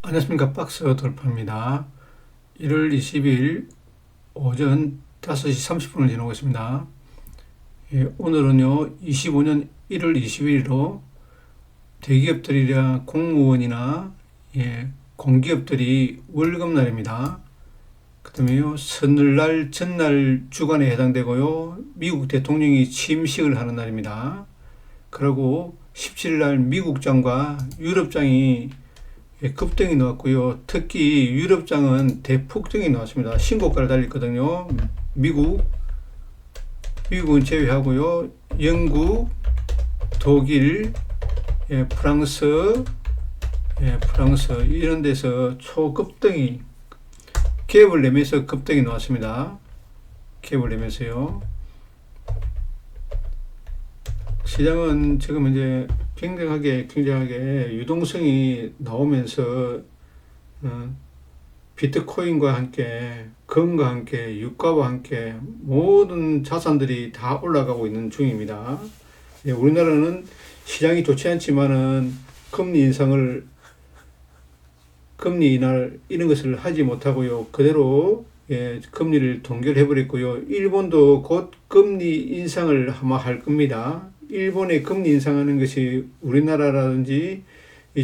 안녕하십니까. 박스 돌파입니다. 1월 20일 오전 5시 30분을 지나고 있습니다. 오늘은요, 25년 1월 20일로 대기업들이나 공무원이나 공기업들이 월급날입니다. 그 다음에요, 설날 전날 주간에 해당되고요, 미국 대통령이 취임식을 하는 날입니다. 그리고 17일 미국장과 유럽장이 급등이 나왔고요. 특히 유럽장은 대폭등이 나왔습니다. 신고가를 달렸거든요. 미국은 제외하고요. 영국, 독일, 프랑스 이런 데서 초급등이 갭을 내면서 급등이 나왔습니다. 갭을 내면서요. 시장은 지금 이제 굉장하게 유동성이 나오면서 비트코인과 함께 금과 함께 유가와 함께 모든 자산들이 다 올라가고 있는 중입니다. 우리나라는 시장이 좋지 않지만은 금리 인하를 이런 것을 하지 못하고요. 그대로 금리를 동결해 버렸고요. 일본도 곧 금리 인상을 아마 할 겁니다. 일본의 금리 인상하는 것이 우리나라라든지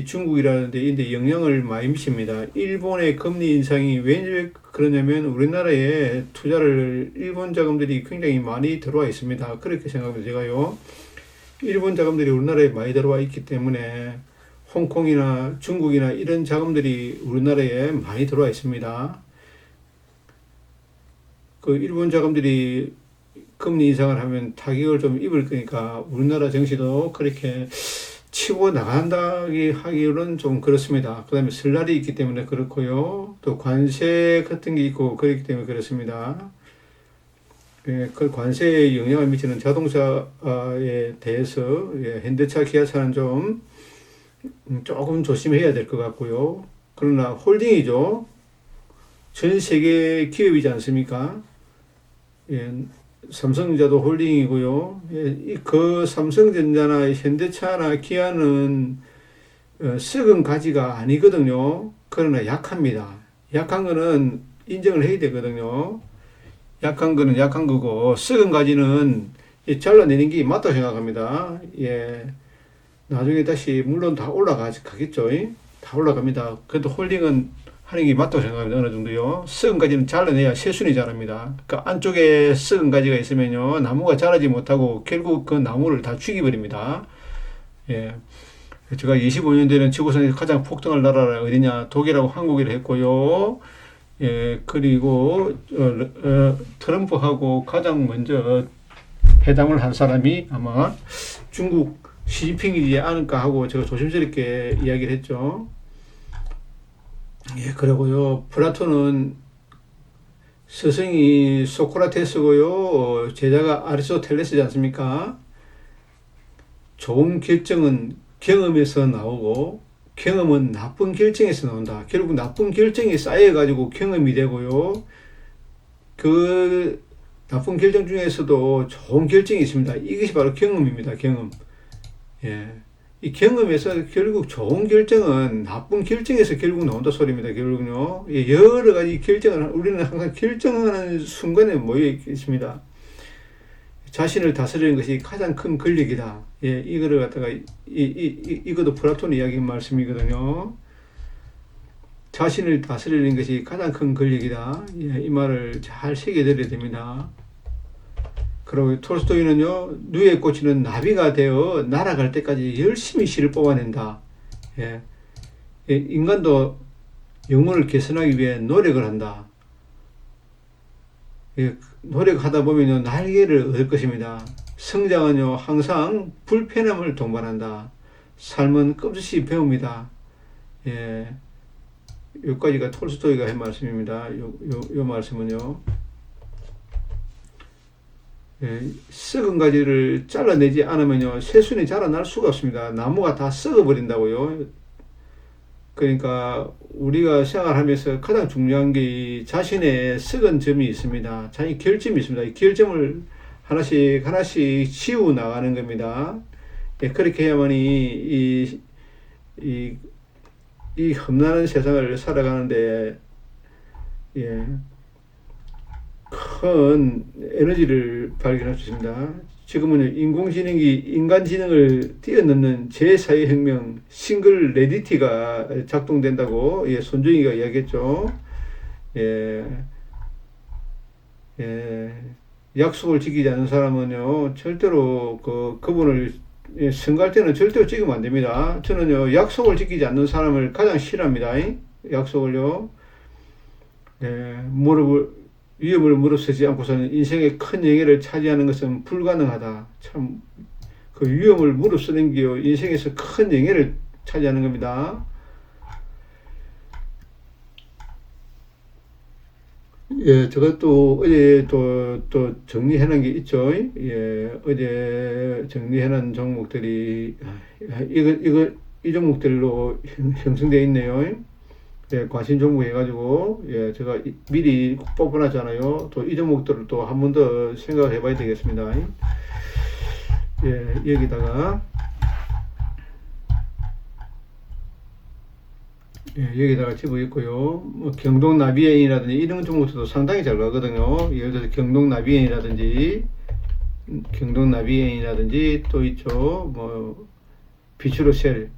중국이라든지 이런 데 영향을 많이 미칩니다. 일본의 금리 인상이 왜 그러냐면 우리나라에 투자를 일본 자금들이 굉장히 많이 들어와 있습니다. 그렇게 생각합니다. 제가요. 일본 자금들이 우리나라에 많이 들어와 있기 때문에 홍콩이나 중국이나 이런 자금들이 우리나라에 많이 들어와 있습니다. 그 일본 자금들이 금리 인상을 하면 타격을 좀 입을 거니까 우리나라 증시도 그렇게 치고 나간다기 하기로는 좀 그렇습니다. 그 다음에 설날이 있기 때문에 그렇고요. 또 관세 같은 게 있고 그렇기 때문에 그렇습니다. 그 관세에 영향을 미치는 자동차에 대해서 현대차, 기아차는 좀 조금 조심해야 될 것 같고요. 그러나 홀딩이죠. 전 세계 기업이지 않습니까? 삼성전자도 홀딩이고요. 그 삼성전자나 현대차나 기아는 썩은 가지가 아니거든요. 그러나 약합니다. 약한 거는 인정을 해야 되거든요. 약한 거는 약한 거고 썩은 가지는 잘라내는 게 맞다고 생각합니다. 나중에 다시 물론 다 올라가겠죠. 다 올라갑니다. 그래도 홀딩은 하는 게 맞다고 생각합니다. 어느 정도요. 썩은 가지는 잘라내야 새순이 자랍니다. 그 안쪽에 썩은 가지가 있으면요, 나무가 자라지 못하고 결국 그 나무를 다 죽여버립니다. 제가 25년 되는 지구상에서 가장 폭등할 나라가 어디냐? 독일하고 한국이라 했고요. 그리고 트럼프하고 가장 먼저 회담을 한 사람이 아마 중국 시진핑이지 않을까 하고 제가 조심스럽게 이야기를 했죠. 그리고요, 플라톤은 스승이 소크라테스고요, 제자가 아리스토텔레스지 않습니까? 좋은 결정은 경험에서 나오고, 경험은 나쁜 결정에서 나온다. 결국 나쁜 결정이 쌓여가지고 경험이 되고요, 그 나쁜 결정 중에서도 좋은 결정이 있습니다. 이것이 바로 경험입니다. 경험. 이 경험에서 결국 좋은 결정은 나쁜 결정에서 결국 나온다 소리입니다. 결국은요. 여러 가지 결정을, 우리는 항상 결정하는 순간에 모여 있습니다. 자신을 다스리는 것이 가장 큰 권력이다. 이거를 갖다가, 이것도 플라톤의 이야기 말씀이거든요. 자신을 다스리는 것이 가장 큰 권력이다. 이 말을 잘 새겨드려야 됩니다. 그리고 톨스토이는요, 누에 꽂히는 나비가 되어 날아갈 때까지 열심히 씨를 뽑아낸다. 인간도 영혼을 개선하기 위해 노력을 한다. 노력하다 보면요, 날개를 얻을 것입니다. 성장은요, 항상 불편함을 동반한다. 삶은 끝없이 배웁니다. 여기까지가 톨스토이가 한 말씀입니다. 요 말씀은요. 썩은 가지를 잘라내지 않으면요, 새순이 자라날 수가 없습니다. 나무가 다 썩어버린다고요. 그러니까 우리가 생활하면서 가장 중요한 게 자신의 썩은 점이 있습니다. 자기 결점이 있습니다. 이 결점을 하나씩 지워 나가는 겁니다. 그렇게 해야만이 이 이 험난한 세상을 살아가는데 예, 큰 에너지를 발견할 수 있습니다. 지금은 인공지능이 인간지능을 뛰어넘는 제4의 혁명 싱글레디티가 작동된다고 예, 손정희가 이야기했죠. 예, 예, 약속을 지키지 않는 사람은요 절대로 그분을 예, 선거할 때는 절대로 찍으면 안 됩니다. 저는요 약속을 지키지 않는 사람을 가장 싫어합니다. 약속을요 예, 위험을 무릅쓰지 않고서는 인생의 큰 영예를 차지하는 것은 불가능하다. 참, 그 위험을 무릅쓰는 게 인생에서 큰 영예를 차지하는 겁니다. 예, 제가 또 어제 또 정리해놓은 게 있죠. 예, 어제 정리해놓은 종목들이, 이 종목들로 형성되어 있네요. 예, 관심 종목 해가지고, 예, 제가 미리 뽑아놨잖아요. 또 이 종목들을 또 한 번 더 생각해 봐야 되겠습니다. 예, 여기다가 집어있고요. 뭐 경동나비엔이라든지 이런 종목들도 상당히 잘 가거든요. 예를 들어서 경동나비엔이라든지 또 있죠. 뭐, 비추로셀,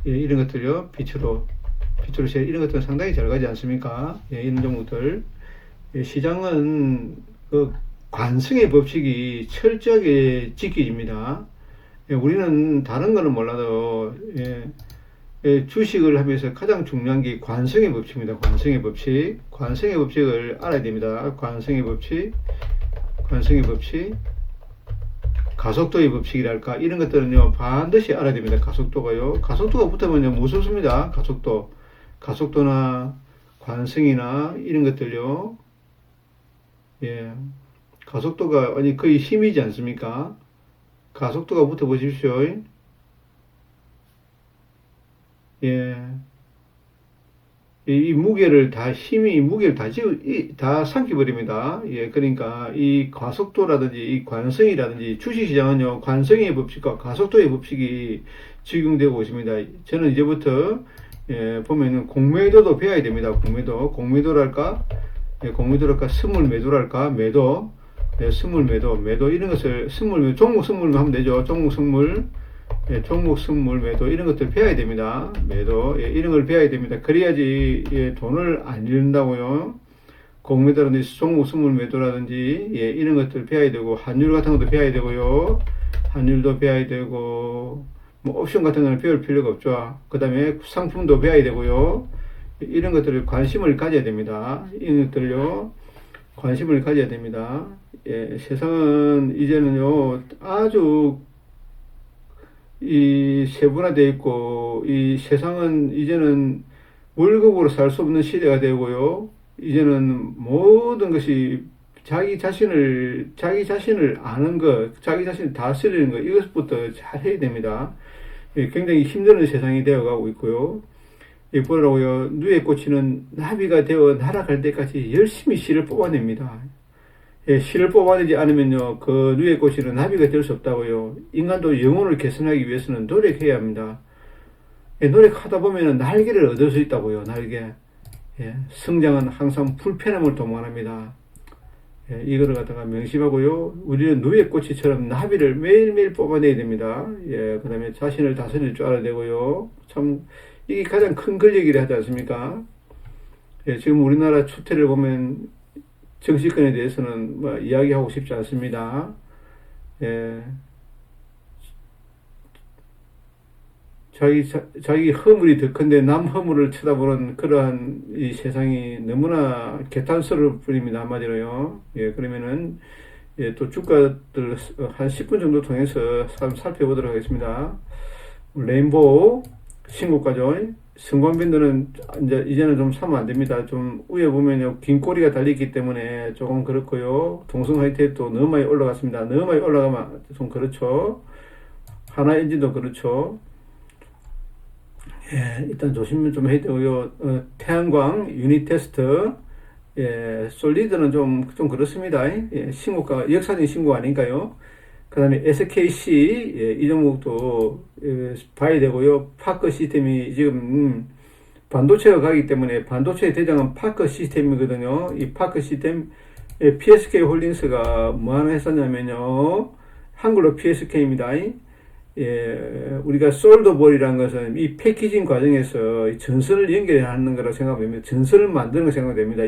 예, 이런 것들요. 비추로셀 이런 것들은 상당히 잘 가지 않습니까? 예, 이런 종목들. 예, 시장은 그 관성의 법칙이 철저하게 지켜집니다. 예, 우리는 다른 거는 몰라도, 예, 예, 주식을 하면서 가장 중요한 게 관성의 법칙입니다. 관성의 법칙. 관성의 법칙을 알아야 됩니다. 관성의 법칙. 가속도의 법칙이랄까. 이런 것들은요, 반드시 알아야 됩니다. 가속도가요. 가속도가 붙으면요, 무섭습니다. 가속도나 관성이나 이런 것들요. 예. 가속도가 아니 거의 힘이지 않습니까? 가속도가 붙어 보십시오. 예. 이 무게를 다 삼켜버립니다. 예, 그러니까 이 가속도라든지 이 관성이라든지 주식시장은요, 관성의 법칙과 가속도의 법칙이 적용되고 있습니다. 저는 이제부터, 예, 보면은 공매도도 배워야 됩니다. 공매도랄까? 예, 공매도랄까? 스물매도랄까? 매도. 예, 매도. 이런 것을, 종목 스물 하면 되죠. 예, 종목 선물 매도 이런 것들 배워야 됩니다. 매도 예, 이런 걸 배워야 됩니다. 그래야지 예, 돈을 안 잃는다고요. 공매도라든지 종목 선물 매도라든지 예, 이런 것들 배워야 되고 환율 같은 것도 배워야 되고요. 환율도 배워야 되고 뭐 옵션 같은 거는 배울 필요가 없죠. 그 다음에 상품도 배워야 되고요. 이런 것들을 관심을 가져야 됩니다. 이런 것들요 관심을 가져야 됩니다. 예, 세상은 이제는요 아주 이 세분화되어 있고 이 세상은 이제는 월급으로 살 수 없는 시대가 되고요. 이제는 모든 것이 자기 자신을 아는 것, 자기 자신을 다스리는 것 이것부터 잘 해야 됩니다. 예, 굉장히 힘든 세상이 되어가고 있고요. 이 보라고요. 누에 꽂히는 나비가 되어 날아갈 때까지 열심히 씨를 뽑아냅니다. 예, 실을 뽑아내지 않으면요, 그 누에 꽂히는 나비가 될 수 없다고요. 인간도 영혼을 개선하기 위해서는 노력해야 합니다. 예, 노력하다 보면 날개를 얻을 수 있다고요, 날개. 예, 성장은 항상 불편함을 동반합니다. 예, 이거를 갖다가 명심하고요. 우리는 누에 꽂히처럼 나비를 매일매일 뽑아내야 됩니다. 예, 그 다음에 자신을 다스릴 줄 알아야 되고요. 참, 이게 가장 큰 권력이라 하지 않습니까? 예, 지금 우리나라 추태를 보면 정치권에 대해서는 뭐 이야기하고 싶지 않습니다. 예. 자기 허물이 더 큰데 남 허물을 쳐다보는 그러한 이 세상이 너무나 개탄스러울 뿐입니다. 한마디로요. 예, 그러면은, 예, 또 주가들 한 10분 정도 통해서 살펴보도록 하겠습니다. 레인보우, 신고가죠. 성광밴드는 이제는 좀 사면 안 됩니다. 좀 위에 보면요, 긴 꼬리가 달려있기 때문에 조금 그렇고요. 동성 하이텍도 너무 많이 올라갔습니다. 너무 많이 올라가면 좀 그렇죠. 하나 엔진도 그렇죠. 예, 일단 조심 좀 해야 되고요. 태양광 유닛 테스트, 예, 솔리드는 좀 그렇습니다. 예, 신고가 역사적인 신고 아닌가요? 그 다음에 SKC, 예, 이 종목도 예, 봐야 되고요. 파크 시스템이 지금 반도체가 가기 때문에 반도체의 대장은 파커 시스템이거든요. 이 파커 시스템 PSK 홀딩스가 뭐 하나 했었냐면요. 한글로 PSK입니다. 예, 우리가 솔더볼이라는 것은 이 패키징 과정에서 전선을 연결하는 거라고 생각하면 전선을 만드는 거 생각됩니다.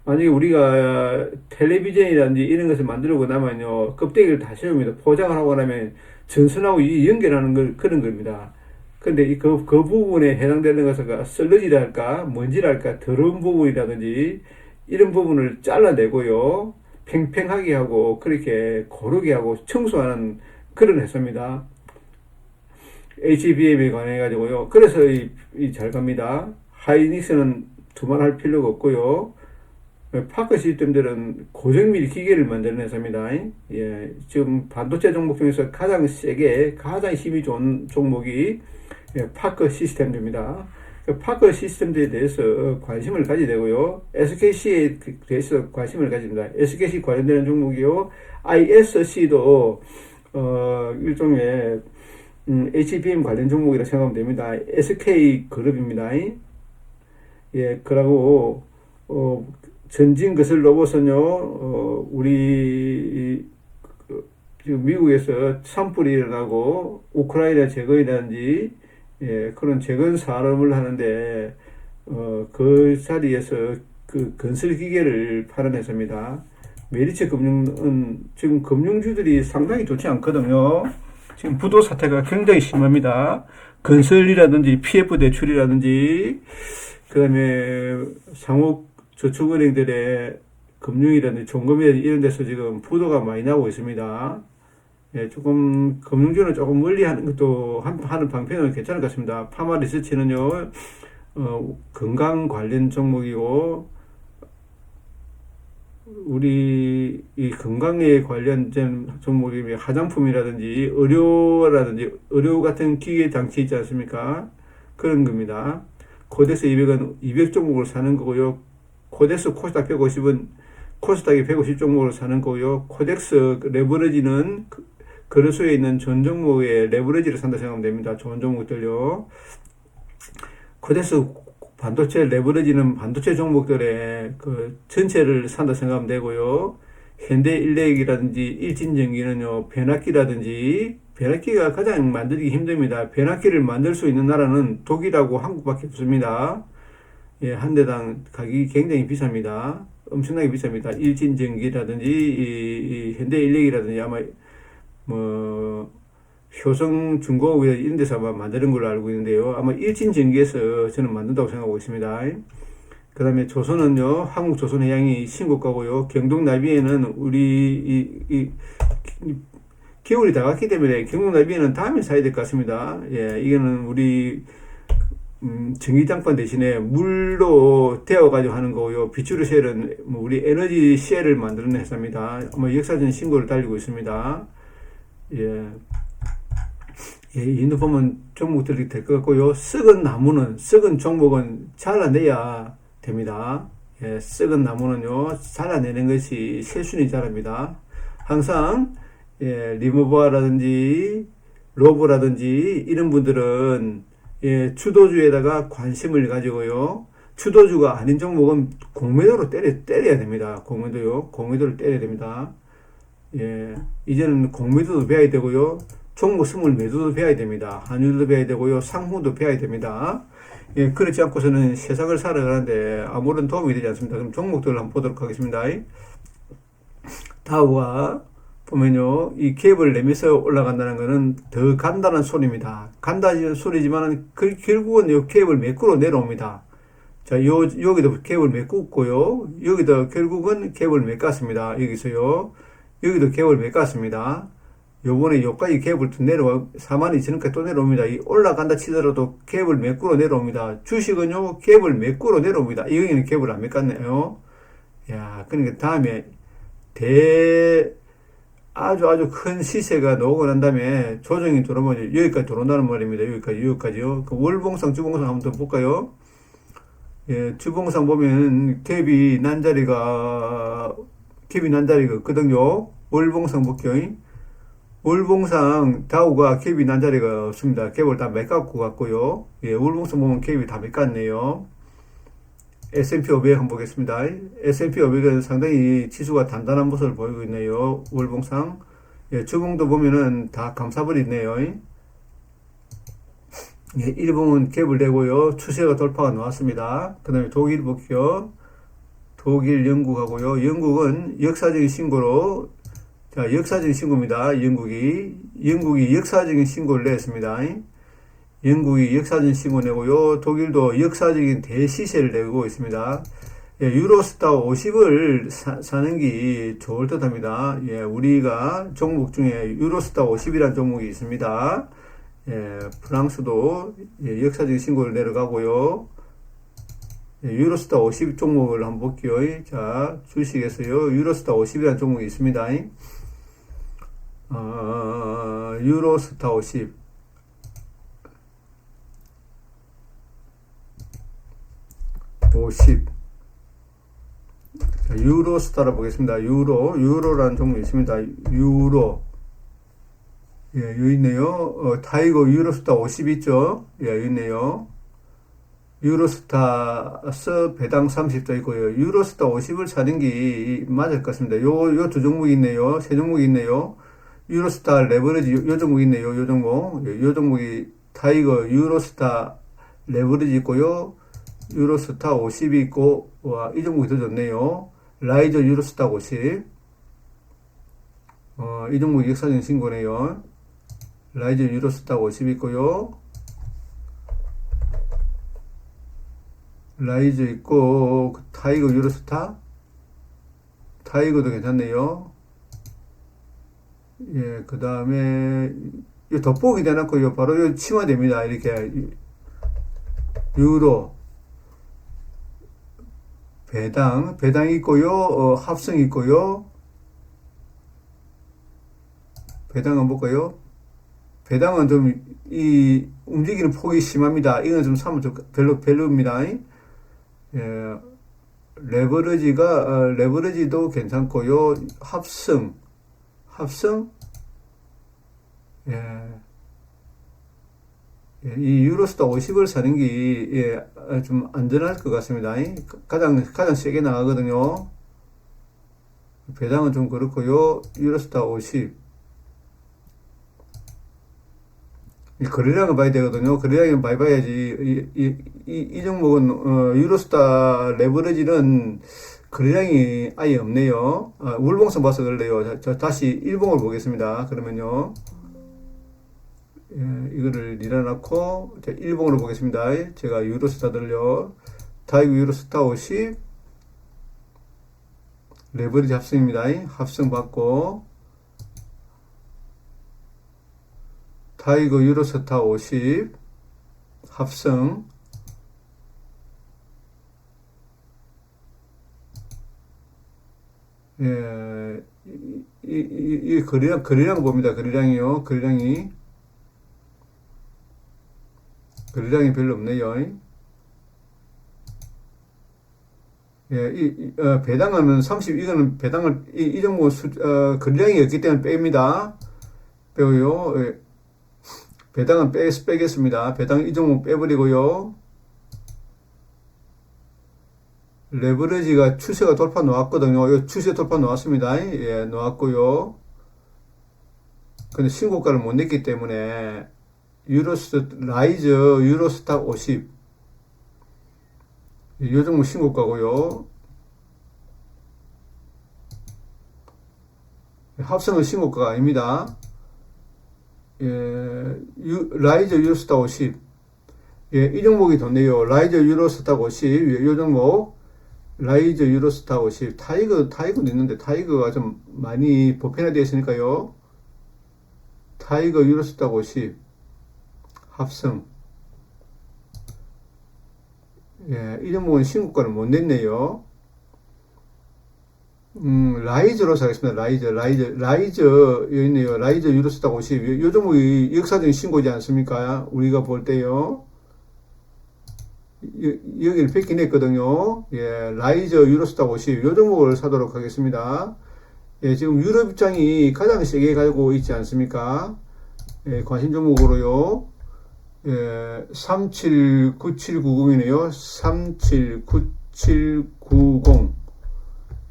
만약에 우리가 텔레비전이라든지 이런 것을 만들고 나면요, 껍데기를 다 씌웁니다. 포장을 하고 나면 전선하고 연결하는 그런 겁니다. 근데 그 부분에 해당되는 것은 슬러지랄까, 먼지랄까, 더러운 부분이라든지 이런 부분을 잘라내고요, 팽팽하게 하고, 그렇게 고르게 하고, 청소하는 그런 회사입니다. HBM에 관해가지고요. 그래서 잘 갑니다. 하이닉스는 두말할 필요가 없고요. 파커 시스템들은 고정밀 기계를 만드는 회사입니다. 예, 지금 반도체 종목 중에서 가장 세게, 가장 힘이 좋은 종목이 파커 시스템입니다. 파커 시스템들에 대해서 관심을 가지게 되고요. SKC에 대해서 관심을 가집니다. SKC 관련되는 종목이요. ISC도 일종의 HBM 관련 종목이라 생각하면 됩니다. SK그룹입니다. 예, 그러고 전진 것을 로봇은요, 우리 지금 미국에서 산불이 일어나고 우크라이나 재건이라든지 그런 재건 산업을 하는데 그 자리에서 그 건설 기계를 파는 회사입니다. 메리츠 금융은 지금 금융주들이 상당히 좋지 않거든요. 지금 부도 사태가 굉장히 심합니다. 건설이라든지 PF 대출이라든지 그다음에 상호저축은행들의 금융이라든지 종금이라든지 이런 데서 지금 부도가 많이 나오고 있습니다. 예, 조금 금융주는 조금 멀리 하는 것도 하는 방편은 괜찮을 것 같습니다. 파마 리서치는요, 건강 관련 종목이고, 우리 이 건강에 관련된 종목이 화장품이라든지 의료 같은 기계 장치 있지 않습니까? 그런 겁니다. 코덱스 200은 200 종목을 사는 거고요. 코덱스 코스닥 150은 코스닥이 150 종목을 사는 거고요. 코덱스 레버리지는 거래소에 있는 전 종목의 레버리지를 산다 생각하면 됩니다. 좋은 종목들요. 코덱스 반도체 레버리지는 반도체 종목들의 그 전체를 산다 생각하면 되고요. 현대일렉이라든지 일진전기는요, 변압기가 가장 만들기 힘듭니다. 변압기를 만들 수 있는 나라는 독일하고 한국밖에 없습니다. 예, 한 대당 가격이 굉장히 비쌉니다. 엄청나게 비쌉니다. 일진전기라든지 이 현대일렉이라든지 아마 효성중공업 이런 데서 아마 만드는 걸로 알고 있는데요. 아마 일진전기에서 저는 만든다고 생각하고 있습니다. 그 다음에 조선은요, 한국조선해양이 신고가고요. 경동나비에는 우리 겨울이 다 갔기 때문에 경동나비에는 다음에 사야 될 것 같습니다. 예, 이거는 우리 전기장판 대신에 물로 데워가지고 하는 거고요. 비추르 쉘은 우리 에너지 쉘을 만드는 회사입니다. 아마 역사전 신고를 달리고 있습니다. 예. 예, 이 보면 종목들이 될 것 같고요. 썩은 종목은 잘라내야 됩니다. 예, 썩은 나무는요, 잘라내는 것이 실순위 자랍니다. 항상, 예, 리모버라든지, 로브라든지, 이런 분들은, 예, 주도주에다가 관심을 가지고요. 주도주가 아닌 종목은 공매도로 때려야 됩니다. 공매도를 때려야 됩니다. 예, 이제는 공매도도 배워야 되고요. 종목 스물 매도도 배워야 됩니다. 환율도 배워야 되고요. 상품도 배워야 됩니다. 예, 그렇지 않고서는 세상을 살아가는데 아무런 도움이 되지 않습니다. 그럼 종목들을 한번 보도록 하겠습니다. 다우가 보면요, 이 갭을 내면서 올라간다는 것은 더 간다는 소리입니다. 간다는 소리지만 결국은 이 갭을 매꾸로 내려옵니다. 자, 여기도 갭을 메꿨고요. 여기도 결국은 갭을 메꿨습니다. 여기서요. 여기도 갭을 메꿨습니다. 요번에 여기까지 갭을 또 내려와, 42,000원까지 또 내려옵니다. 이 올라간다 치더라도 갭을 메꾸로 내려옵니다. 주식은요, 갭을 메꾸로 내려옵니다. 여기는 갭을 안 메꿨네요. 야, 그러니까 다음에 아주 큰 시세가 나오고 난 다음에 조정이 들어오면 여기까지 들어온다는 말입니다. 여기까지요. 그 월봉상, 주봉상 한번 더 볼까요? 예, 주봉상 보면 갭이 난 자리가 있거든요. 월봉상 볼게요. 월봉상 다우가 갭이 난 자리가 없습니다. 갭을 다 메꿔갖고 갔고요. 예, 월봉상 보면 갭이 다 메꿨네요. S&P 500 한번 보겠습니다. S&P 500은 상당히 지수가 단단한 모습을 보이고 있네요. 월봉상. 예, 주봉도 보면은 다 감싸버리네요. 예, 일봉은 갭을 내고요. 추세가 돌파가 나왔습니다. 그 다음에 독일 볼게요. 독일, 영국하고요. 영국은 역사적인 신고로, 자, 역사적인 신고입니다. 영국이 역사적인 신고를 냈습니다. 영국이 역사적인 신고 내고요. 독일도 역사적인 대시세를 내고 있습니다. 예, 유로스타 50을 사는 게 좋을 듯 합니다. 예, 우리가 종목 중에 유로스타 50이라는 종목이 있습니다. 예, 프랑스도 예, 역사적인 신고를 내려가고요. 예, 유로스타 50 종목을 한번 볼게요. 자, 주식에서요. 유로스타 50이라는 종목이 있습니다. 유로스타 50. 자, 유로스타를 보겠습니다. 유로라는 종목이 있습니다. 유로. 예, 여기 있네요. 타이거 유로스타 50 있죠? 예, 여기 있네요. 유로스타스 배당 30도 있고요. 유로스타 50을 사는 게 맞을 것 같습니다. 요 두 종목이 있네요. 세 종목이 있네요. 유로스타 레버리지, 요 종목이 있네요. 요 종목. 요 종목이 타이거 유로스타 레버리지 있고요. 유로스타 50이 있고, 와, 이 종목이 더 좋네요. 라이저 유로스타 50. 이 종목이 역사적인 신고네요. 라이저 유로스타 50 있고요. 라이저 있고, 타이거 유로스타? 타이거도 괜찮네요. 예, 그 다음에, 이 돋보기 대놓고, 바로 이 치마 됩니다. 이렇게, 유로. 배당 있고요. 합성 있고요. 배당은 볼까요? 배당은 좀, 움직이는 폭이 심합니다. 이건 좀 사면 좀 별로입니다. 예, 레버리지도 괜찮고요. 합성, 예, 예, 이 유로스타 50을 사는 게, 예, 좀 안전할 것 같습니다. 가장 세게 나가거든요. 배당은 좀 그렇고요. 유로스타 50. 이 거래량을 봐야 되거든요. 거래량을 많이 봐야지. 이 종목은, 유로스타 레버리지는 거래량이 아예 없네요. 월봉선 봐서 그래요. 다시 일봉을 보겠습니다. 그러면요. 예, 이거를 밀어넣고, 일봉으로 보겠습니다. 제가 유로스타들요. 타이거 유로스타 50. 레버리지 합성입니다. 합성 받고, 타이거 유로스타 50 합성. 예, 이 거래량 봅니다. 거래량이요. 거래량이 별로 없네요. 예, 배당하면 30, 이거는 배당을, 이 종목 거래량이 없기 때문에 뺍니다. 빼고요. 예. 배당은 빼겠습니다. 배당 이 종목 빼버리고요. 레버리지가 추세가 돌파 나왔거든요. 이 추세 돌파 나왔습니다. 예, 나왔고요. 근데 신고가를 못 냈기 때문에 라이저 유로스타 50. 이 종목 신고가고요. 합성은 신고가가 아닙니다. 예, 라이저 유로스타 50. 예, 이 종목이 좋네요. 라이저 유로스타 50. 이 종목. 라이저 유로스타 50. 타이거도 있는데, 타이거가 좀 많이 보편화되어 있으니까요. 타이거 유로스타 50. 합성. 예, 이 종목은 신고가를 못 냈네요. 라이저로 사겠습니다. 라이저, 여기 있네요. 라이저 유로스타 50. 요 종목이 역사적인 신고지 않습니까? 우리가 볼 때요. 여기를 뺏긴 했거든요. 예, 라이저 유로스타 50. 요 종목을 사도록 하겠습니다. 예, 지금 유럽 입장이 가장 세게 가지고 있지 않습니까? 예, 관심 종목으로요. 예, 379790이네요. 379790.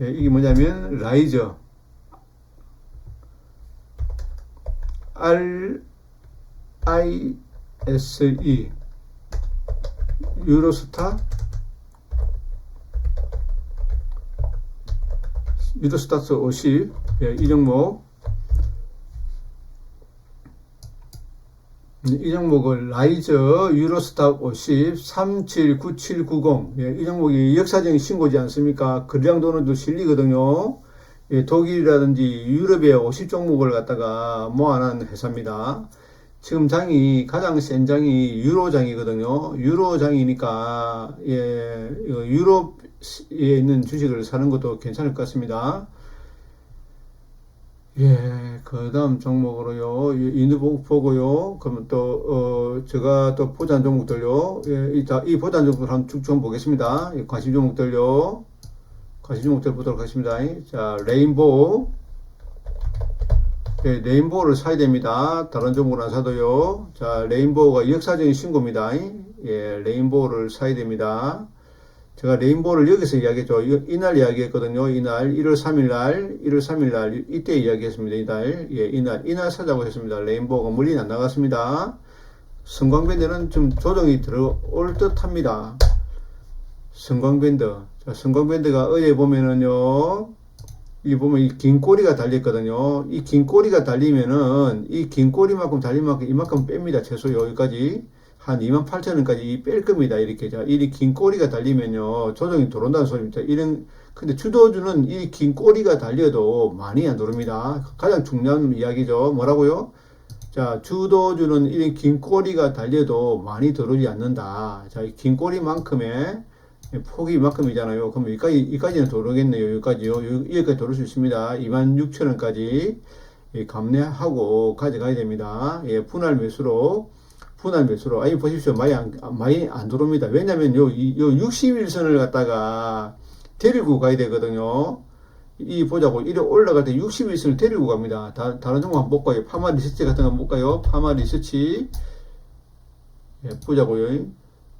예, 이게 뭐냐면 라이저 RISE 유로스타 유로스타트 50. 예, 이 종목 이 종목을 라이저 유로스탑 50 379790. 예, 이 종목이 역사적인 신고지 않습니까? 거래량 돈도 실리거든요. 예, 독일이라든지 유럽의 50 종목을 갖다가 모아놓은 회사입니다. 지금 장이 가장 센 장이 유로장이거든요. 유로장이니까 예, 유럽에 있는 주식을 사는 것도 괜찮을 것 같습니다. 예, 그 다음 종목으로요, 인도 보고요, 그러면 또, 제가 또 보단 종목들요, 예, 이 보단 종목들 한번 쭉 좀 보겠습니다. 관심 종목들요, 관심 종목들 보도록 하겠습니다. 자, 레인보우. 예, 레인보우를 사야 됩니다. 다른 종목은 안 사도요. 자, 레인보우가 역사적인 신고입니다. 예, 레인보우를 사야 됩니다. 제가 레인보우를 여기서 이야기했죠. 이날 이야기했거든요. 이날 1월 3일 날, 1월 3일 날 이때 이야기했습니다. 이날, 예, 이날 사자고 했습니다. 레인보우가 물리는 안 나갔습니다. 성광밴드는 좀 조정이 들어올 듯합니다. 성광밴드. 자, 성광밴드가 어제 보면은요. 이 보면 이 긴 꼬리가 달렸거든요. 이 긴 꼬리가 달리면은 이 긴 꼬리만큼 달린 만큼 이만큼 뺍니다. 최소 여기까지. 한 28,000원까지 뺄 겁니다. 이렇게. 자, 이 긴 꼬리가 달리면요. 조정이 들어온다는 소리입니다. 근데 주도주는 이 긴 꼬리가 달려도 많이 안 들어옵니다. 가장 중요한 이야기죠. 뭐라고요? 자, 주도주는 이 긴 꼬리가 달려도 많이 들어오지 않는다. 자, 이 긴 꼬리만큼의 폭이 이만큼이잖아요. 그럼 여기까지는 들어오겠네요. 여기까지요. 여기까지 들어올 수 있습니다. 26,000원까지 감내하고 가져가야 됩니다. 예, 분할 매수로. 아니, 보십시오. 많이 안 들어옵니다. 왜냐면 요 60일선을 갖다가 데리고 가야 되거든요. 보자고. 이래 올라갈 때 60일선을 데리고 갑니다. 다른 종목 한번 볼까요? 파마 리서치 같은 거 한번 볼까요? 파마 리서치. 예, 보자고요.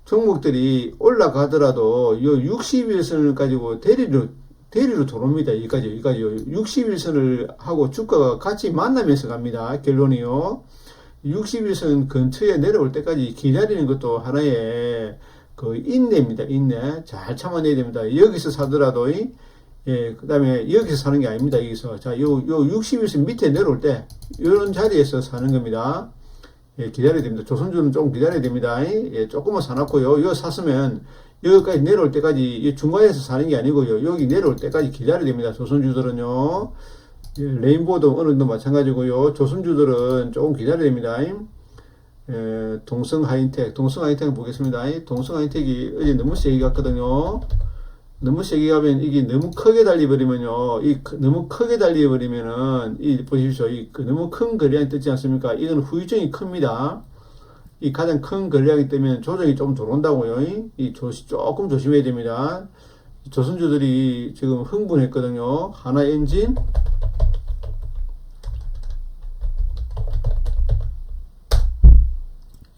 종목들이 올라가더라도 요 60일선을 가지고 대리로 들어옵니다. 여기까지요. 60일선을 하고 주가가 같이 만나면서 갑니다. 결론이요. 60일선 근처에 내려올 때까지 기다리는 것도 하나의 그 인내입니다. 인내. 잘 참아내야 됩니다. 여기서 사더라도, 예, 그 다음에 여기서 사는 게 아닙니다. 여기서. 자, 요 60일선 밑에 내려올 때, 이런 자리에서 사는 겁니다. 예, 기다려야 됩니다. 조선주는 조금 기다려야 됩니다. 예, 조금만 사놨고요. 이거 샀으면 여기까지 내려올 때까지, 중간에서 사는 게 아니고요. 여기 내려올 때까지 기다려야 됩니다. 조선주들은요. 예, 레인보우도 어느 정도 마찬가지고요. 조선주들은 조금 기다려야 됩니다. 예, 동성하이텍 보겠습니다. 동성하이텍이 어제 너무 세게 갔거든요. 너무 세게 가면 이게 너무 크게 달려버리면요. 너무 크게 달려버리면은 보십시오. 너무 큰 거래량이 뜨지 않습니까? 이건 후유증이 큽니다. 이 가장 큰 거래량이 뜨면 조정이 좀 들어온다고요. 조금 조심해야 됩니다. 조선주들이 지금 흥분했거든요. 하나엔진.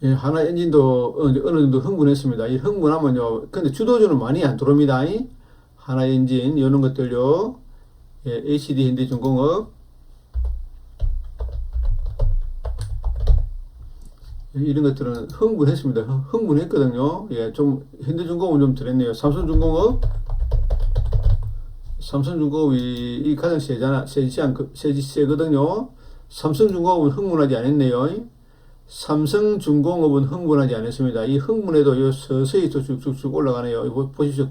예, 하나엔진도 어느 정도 흥분했습니다. 이 흥분하면요. 근데 주도주는 많이 안 들어옵니다. 하나엔진, 이런 것들요. 예, ACD 현대중공업. 예, 이런 것들은 흥분했습니다. 흥분했거든요. 예, 좀, 현대중공업은 좀 들었네요. 삼성중공업이 가장 세거든요. 삼성중공업은 흥분하지 않았네요. 삼성중공업은 흥분하지 않았습니다. 이 흥분에도 서서히 또 쭉쭉쭉 올라가네요. 이거 보십시오.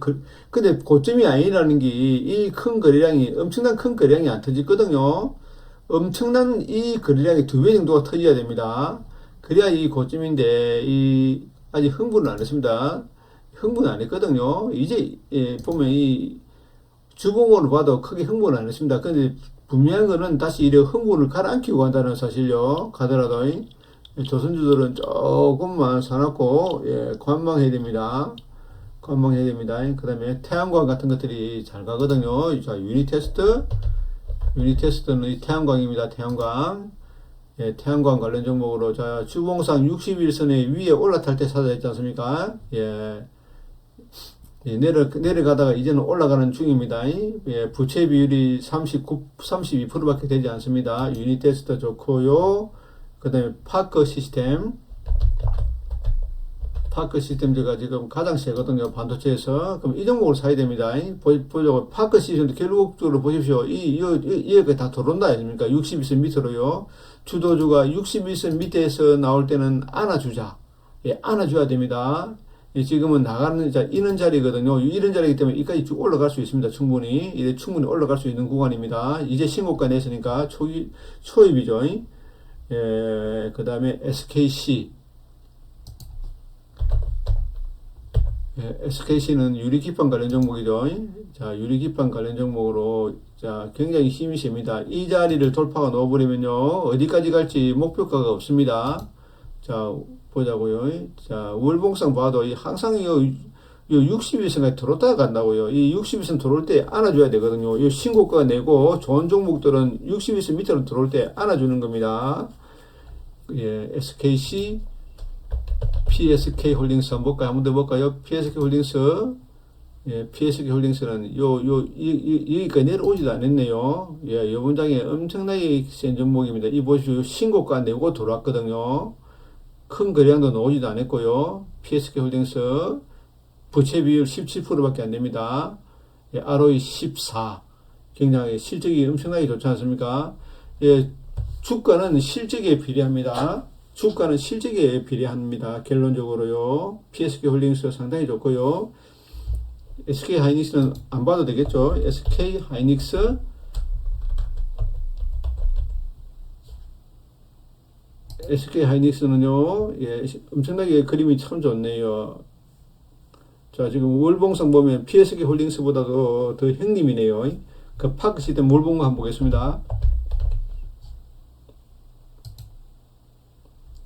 근데 고점이 아니라는 게 이 큰 거래량이, 엄청난 큰 거래량이 안 터졌거든요. 엄청난 이 거래량이 2배 정도가 터져야 됩니다. 그래야 이 고점인데, 아직 흥분을 안 했습니다. 흥분 안 했거든요. 이제, 예, 보면 주봉으로 봐도 크게 흥분을 안 했습니다. 근데 분명한 거는 다시 이래 흥분을 가라앉히고 간다는 사실요. 가더라도. 조선주들은 조금만 사놓고, 예, 관망해야 됩니다. 그 다음에 태양광 같은 것들이 잘 가거든요. 자, 유니테스트. 유닛 테스트는 이 태양광입니다. 태양광. 예, 태양광 관련 종목으로, 자, 주봉상 61선에 위에 올라탈 때 사자 했지 않습니까? 예. 예, 내려가다가 이제는 올라가는 중입니다. 예, 부채 비율이 32%밖에 되지 않습니다. 유닛 테스트 좋고요. 그 다음에 파크 시스템즈가 지금 가장 세거든요. 반도체에서. 그럼 이 종목을 사야 됩니다. 보자고. 파크 시스템도 결국적으로 보십시오. 이게 다 들어온다. 아닙니까? 61선 밑으로요. 주도주가 61선 밑에서 나올 때는 안아주자. 예, 안아줘야 됩니다. 예, 지금은 나가는, 이는 자리거든요. 이런 자리이기 때문에 이까지 쭉 올라갈 수 있습니다. 충분히. 이제 충분히 올라갈 수 있는 구간입니다. 이제 신고가 냈으니까 초입이죠. 예, 그 다음에 SKC. 예, SKC는 유리기판 관련 종목이죠. 자, 유리기판 관련 종목으로, 자, 굉장히 힘이 셉니다. 이 자리를 돌파가 넣어버리면요, 어디까지 갈지 목표가가 없습니다. 자, 보자고요. 자, 월봉상 봐도 항상 요 60일선까지 들어왔다가 간다고요. 이 60일선 들어올 때 안아줘야 되거든요. 이 신고가 내고 좋은 종목들은 60일선 밑으로 들어올 때 안아주는 겁니다. 예, SKC, PSK 홀딩스 한번 볼까요? 한번 더 볼까요? PSK 홀딩스. 예, PSK 홀딩스는 여기까지 내려오지도 않았네요. 예, 요 분장에 엄청나게 센 종목입니다. 이 보시죠. 신고가 내고 들어왔거든요. 큰 거래량도 나오지도 않았고요. PSK 홀딩스. 부채 비율 17%밖에 안 됩니다. 예, ROE 14. 굉장히 실적이 엄청나게 좋지 않습니까? 예, 주가는 실적에 비례합니다. 주가는 실적에 비례합니다. 결론적으로요. PSK 홀딩스 상당히 좋고요. SK 하이닉스는 안 봐도 되겠죠. SK 하이닉스. SK 하이닉스는요, 예, 엄청나게 그림이 참 좋네요. 자, 지금 월봉상 보면 PSK 홀딩스보다도 더 형님이네요. 그 파크 시스템 월봉 한번 보겠습니다.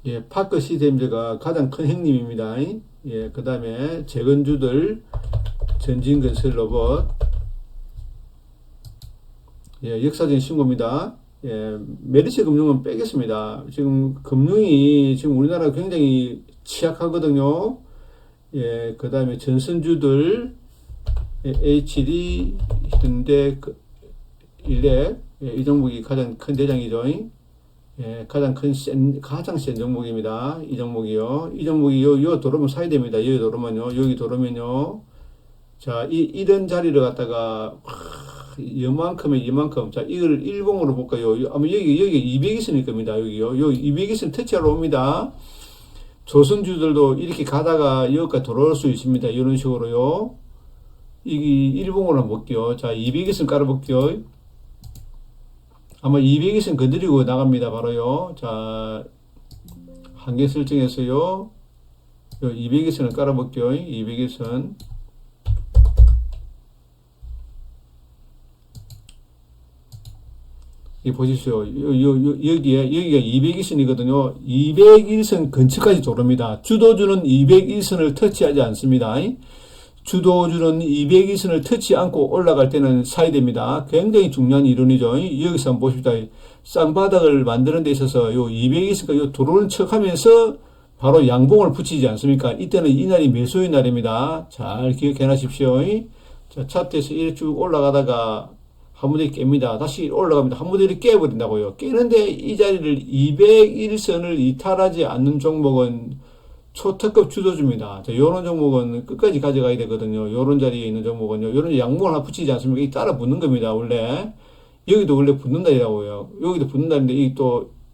예, 파크 시스템즈가 가장 큰 형님입니다. 예, 그 다음에 재건주들, 전진건설 로봇. 예, 역사적인 신고입니다. 예, 메리츠 금융은 빼겠습니다. 지금 금융이 지금 우리나라 굉장히 취약하거든요. 예, 그 다음에 전선주들, HD, 현대, 일렉, 예, 이 종목이 가장 큰 대장이죠. 예, 가장 센 종목입니다. 이 종목이요. 이 종목이 요 도로면 사야 됩니다. 여기 도로면요. 여기 도로면요. 자, 이런 자리를 갖다가, 이만큼. 자, 이걸 일봉으로 볼까요? 아마 여기 200이선일 겁니다. 여기요. 여기 200이선 터치하러 옵니다. 조선주들도 이렇게 가다가 여기까지 돌아올 수 있습니다. 이런 식으로요. 이게 일봉으로 한번 볼게요. 자, 200이선 깔아볼게요. 아마 200이선 건드리고 나갑니다. 바로요. 자, 한계 설정에서요. 200이선을 깔아볼게요. 200이선. 이 보십시오. 여기가 201선이거든요. 201선 근처까지 도릅니다. 주도주는 201선을 터치하지 않습니다. 주도주는 201선을 터치 않고 올라갈 때는 사야 됩니다. 굉장히 중요한 이론이죠. 여기서 한번 보십시다. 쌍바닥을 만드는 데 있어서 요 201선까지 들어오는 척 하면서 바로 양봉을 붙이지 않습니까? 이때는 이날이 매수의 날입니다. 잘 기억해 놔십시오. 자, 차트에서 이렇게 쭉 올라가다가 한 무더기 깹니다. 다시 올라갑니다. 한 무더기 깨버린다고요. 깨는데 이 자리를 201선을 이탈하지 않는 종목은 초특급 주도주입니다. 자, 요런 종목은 끝까지 가져가야 되거든요. 요런 자리에 있는 종목은요. 요런 양봉을 하나 붙이지 않습니까? 이 따라 붙는 겁니다. 원래. 여기도 원래 붙는다이라고요. 여기도 붙는다는데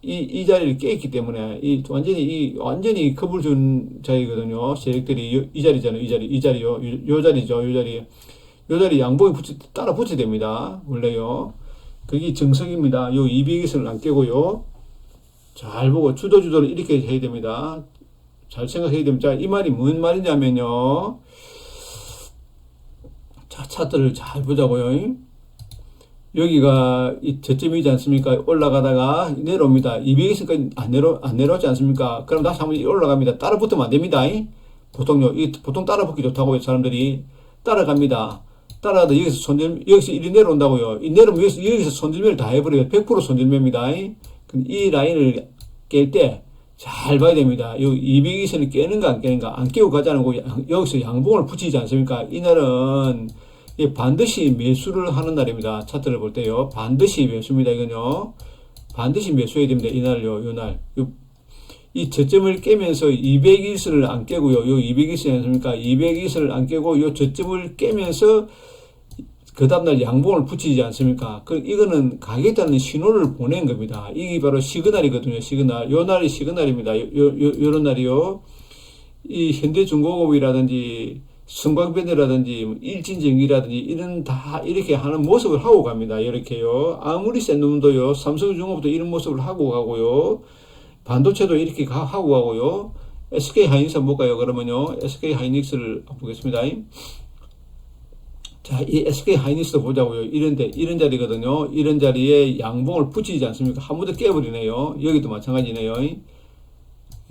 이 자리를 깨있기 때문에 완전히 겁을 준 자리거든요. 세력들이 이 자리잖아요. 이 자리요. 요 자리죠. 요 자리 양봉이 따라 붙여야 됩니다. 원래요. 그게 정석입니다. 요 200에서는 안 깨고요. 잘 보고 주도주도는 이렇게 해야 됩니다. 잘 생각해야 됩니다. 자, 이 말이 뭔 말이냐면요. 자, 차트를 잘 보자고요. 여기가 이 저점이지 않습니까? 올라가다가 내려옵니다. 200에서까지 안 내려오지 않습니까? 그럼 다시 한번 올라갑니다. 따라 붙으면 안 됩니다. 보통요. 보통 따라 붙기 좋다고요. 사람들이 따라갑니다. 따라가다 여기서 이리 내려온다고요. 이 내려오면 여기서 손절매를 다 해버려요. 100% 손절매입니다. 이 라인을 깰 때 잘 봐야 됩니다. 요 200에서는 깨는가 안 깨는가, 안 깨고 가지 않고 여기서 양봉을 붙이지 않습니까? 이날은 반드시 매수를 하는 날입니다. 차트를 볼 때요. 반드시 매수입니다. 이건요. 반드시 매수해야 됩니다. 이날요. 요날. 이 저점을 깨면서 200일선을 안 깨고요. 요 200일선이 아닙니까? 200일선을 안 깨고 요 저점을 깨면서 그 다음날 양봉을 붙이지 않습니까? 이거는 가겠다는 신호를 보낸 겁니다. 이게 바로 시그널이거든요. 시그널. 요 날이 시그널입니다. 요런 날이요. 이 현대중공업이라든지 성광밴드라든지 일진전기라든지 이런 다 이렇게 하는 모습을 하고 갑니다. 이렇게요. 아무리 센 놈도요. 삼성중공업도 이런 모습을 하고 가고요. 반도체도 이렇게 하고 가고요. SK하이닉스 한번 볼까요? 그러면요. SK하이닉스를 보겠습니다. 자, 이 SK하이닉스도 보자고요. 이런 자리거든요. 이런 자리에 양봉을 붙이지 않습니까? 한 번 더 깨버리네요. 여기도 마찬가지네요.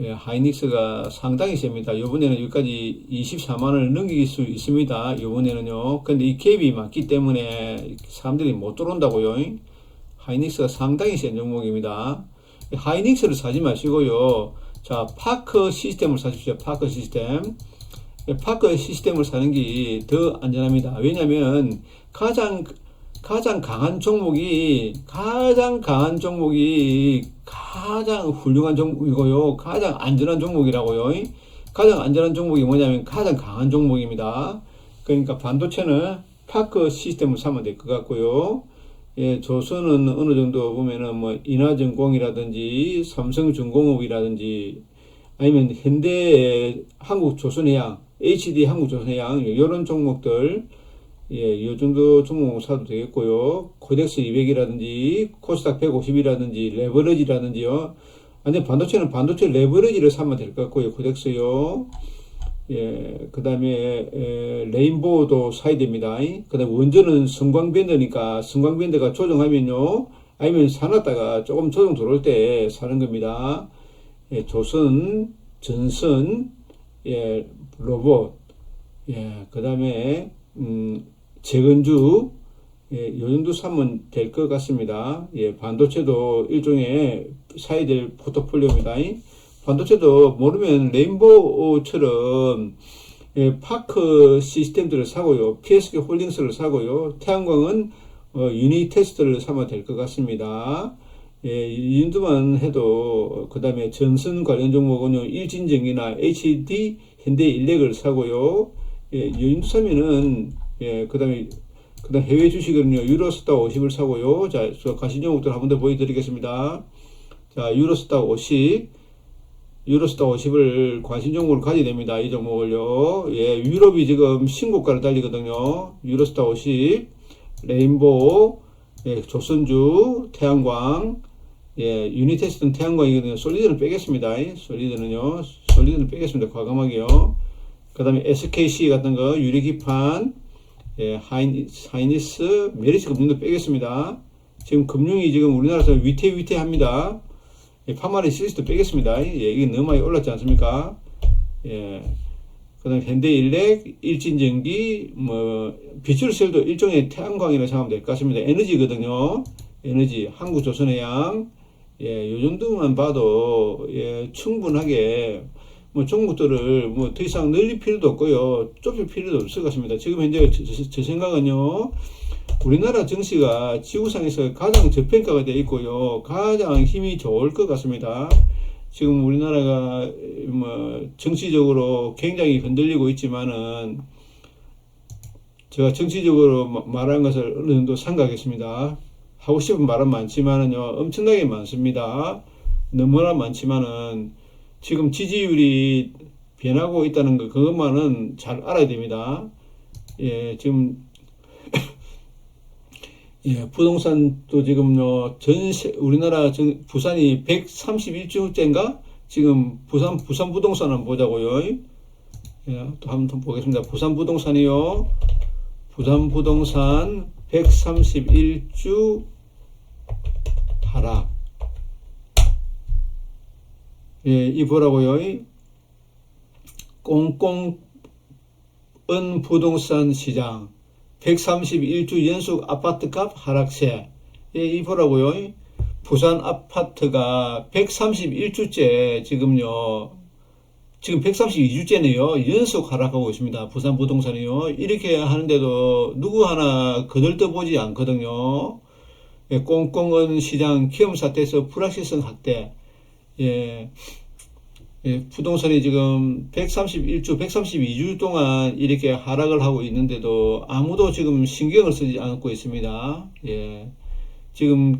예, 하이닉스가 상당히 셉니다. 이번에는 여기까지 24만원을 넘길 수 있습니다. 이번에는요. 근데 이 갭이 맞기 때문에 사람들이 못 들어온다고요. 하이닉스가 상당히 센 종목입니다. 하이닉스를 사지 마시고요. 자, 파크 시스템을 사십시오. 파크 시스템. 파크 시스템을 사는 게 더 안전합니다. 왜냐면 가장 강한 종목이 가장 훌륭한 종목이고요. 가장 안전한 종목이라고요. 가장 안전한 종목이 뭐냐면 가장 강한 종목입니다. 그러니까 반도체는 파크 시스템을 사면 될 것 같고요. 예, 조선은 어느 정도 보면은 뭐 인하전공이라든지 삼성중공업이라든지 아니면 현대 한국조선해양, HD 한국조선해양 이런 종목들, 예, 이 정도 종목 사도 되겠고요. 코덱스 200이라든지 코스닥 150이라든지 레버리지라든지요. 근데 반도체는 반도체 레버리지를 사면 될 것 같고요. 코덱스요. 예, 그 다음에 레인보우도 사야 됩니다. 그 다음에 원전은 성광밴드니까 성광밴드가 조정하면요. 아니면 사놨다가 조금 조정 들어올 때 사는 겁니다. 예, 조선, 전선, 예, 로봇, 예, 그 다음에 재건주, 예, 요 정도 사면 될 것 같습니다. 예, 반도체도 일종의 사야 될 포트폴리오입니다. 반도체도 모르면 레인보우처럼, 예, 파크 시스템들을 사고요. PSK 홀딩스를 사고요. 태양광은 유니테스트를 사면 될 것 같습니다. 예, 이 정도만 해도, 그 다음에 전선 관련 종목은요, 일진전기나 HD 현대인력을 사고요. 예, 이 정도 사면은, 예, 그 다음 해외 주식은요, 유로스타 50을 사고요. 자, 가신 종목들 한 번 더 보여드리겠습니다. 자, 유로스타 50을 관심 종목을 가져야 됩니다. 이 종목을요. 예, 유럽이 지금 신고가를 달리거든요. 유로스타 50, 레인보우, 예, 조선주, 태양광, 예, 유니테스트는 태양광이거든요. 솔리드는 빼겠습니다. 솔리드는 빼겠습니다. 과감하게요. 그 다음에 SKC 같은 거, 유리기판, 예, 하이니스, 메리츠 금융도 빼겠습니다. 지금 금융이 지금 우리나라에서 위태위태합니다. 예, 파마리 시리즈도 빼겠습니다. 예, 이게 너무 많이 올랐지 않습니까? 예. 그 다음에 현대일렉, 일진전기, 비추얼셀도 일종의 태양광이라고 생각하면 될 것 같습니다. 에너지거든요. 에너지, 한국조선해양, 예, 요 정도만 봐도, 예, 충분하게, 종목들을 더 이상 늘릴 필요도 없고요. 좁힐 필요도 없을 것 같습니다. 지금 현재 제 생각은요, 우리나라 증시가 지구상에서 가장 저평가가 되어 있고요. 가장 힘이 좋을 것 같습니다. 지금 우리나라가 정치적으로 굉장히 흔들리고 있지만은 제가 정치적으로 말한 것을 어느 정도 삼가하겠습니다. 하고 싶은 말은 많지만은요, 엄청나게 많습니다. 너무나 많지만은 지금 지지율이 변하고 있다는 거, 그것만은 잘 알아야 됩니다. 예, 지금 예, 부동산도 지금요, 우리나라 부산이 131주째인가? 지금 부산 부동산 한번 보자고요. 예, 또 한번 보겠습니다. 부산 부동산이요. 부산 부동산 131주 하락. 예, 이 보라고요. 꽁꽁 은 부동산 시장. 131주 연속 아파트값 하락세. 예, 이 보라고요. 부산 아파트가 131주째 지금요. 지금 132주째네요. 연속 하락하고 있습니다. 부산 부동산이요. 이렇게 하는데도 누구 하나 거들떠보지 않거든요. 예, 꽁꽁은 시장 기업 사태에서 불확실성 확대. 예, 예, 부동산이 지금 131주, 132주 동안 이렇게 하락을 하고 있는데도 아무도 지금 신경을 쓰지 않고 있습니다. 예, 지금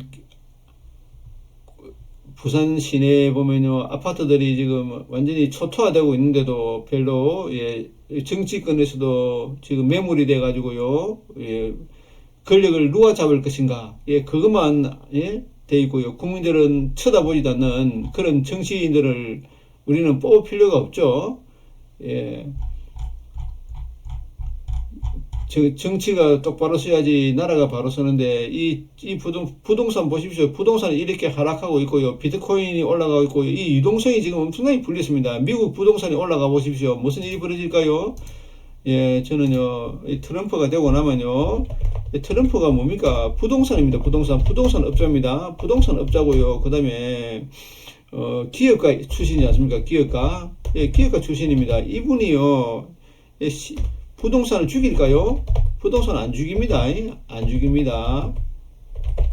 부산 시내에 보면요, 아파트들이 지금 완전히 초토화되고 있는데도 별로, 예, 정치권에서도 지금 매물이 돼가지고요, 예, 권력을 누가 잡을 것인가, 예, 그것만, 예, 돼 있고요. 국민들은 쳐다보지도 않는 그런 정치인들을 우리는 뽑을 필요가 없죠. 예, 정치가 똑바로 서야지 나라가 바로 서는데 이 부동산 보십시오. 부동산이 이렇게 하락하고 있고요. 비트코인이 올라가고 있고요. 이 유동성이 지금 엄청나게 불렸습니다. 미국 부동산이 올라가 보십시오. 무슨 일이 벌어질까요? 예, 저는요, 이 트럼프가 되고 나면요, 트럼프가 뭡니까? 부동산입니다. 부동산 업자입니다. 부동산 업자고요. 그 다음에 기업가 출신이지 않습니까? 기업가. 예, 기업가 출신입니다. 이분이요, 예, 부동산을 죽일까요? 부동산 안 죽입니다. 안 죽입니다.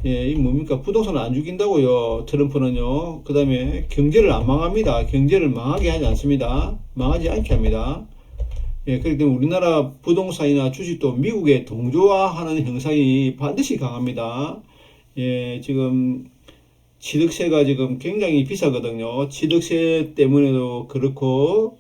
예, 이 뭡니까? 부동산을 안 죽인다고요. 트럼프는요. 그 다음에 경제를 안 망합니다. 경제를 망하게 하지 않습니다. 망하지 않게 합니다. 예, 그렇기 때문에 우리나라 부동산이나 주식도 미국에 동조화하는 형상이 반드시 강합니다. 예, 지금 취득세가 지금 굉장히 비싸거든요. 취득세 때문에도 그렇고,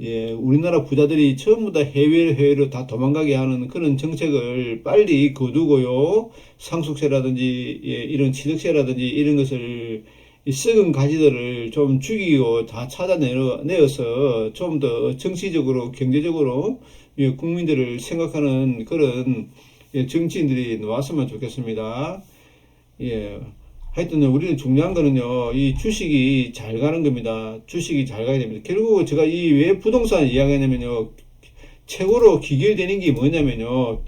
예, 우리나라 부자들이 전부 다 해외로 다 도망가게 하는 그런 정책을 빨리 거두고요. 상속세라든지, 예, 이런 취득세라든지 이런 것을 썩은 가지들을 좀 죽이고 다 찾아내어서 좀 더 정치적으로, 경제적으로, 예, 국민들을 생각하는 그런, 예, 정치인들이 나왔으면 좋겠습니다. 예. 하여튼 우리는 중요한 거는요, 이 주식이 잘 가는 겁니다. 주식이 잘 가야 됩니다. 결국 제가 이 왜 부동산 이야기하냐면요, 최고로 기결되는 게 뭐냐면요,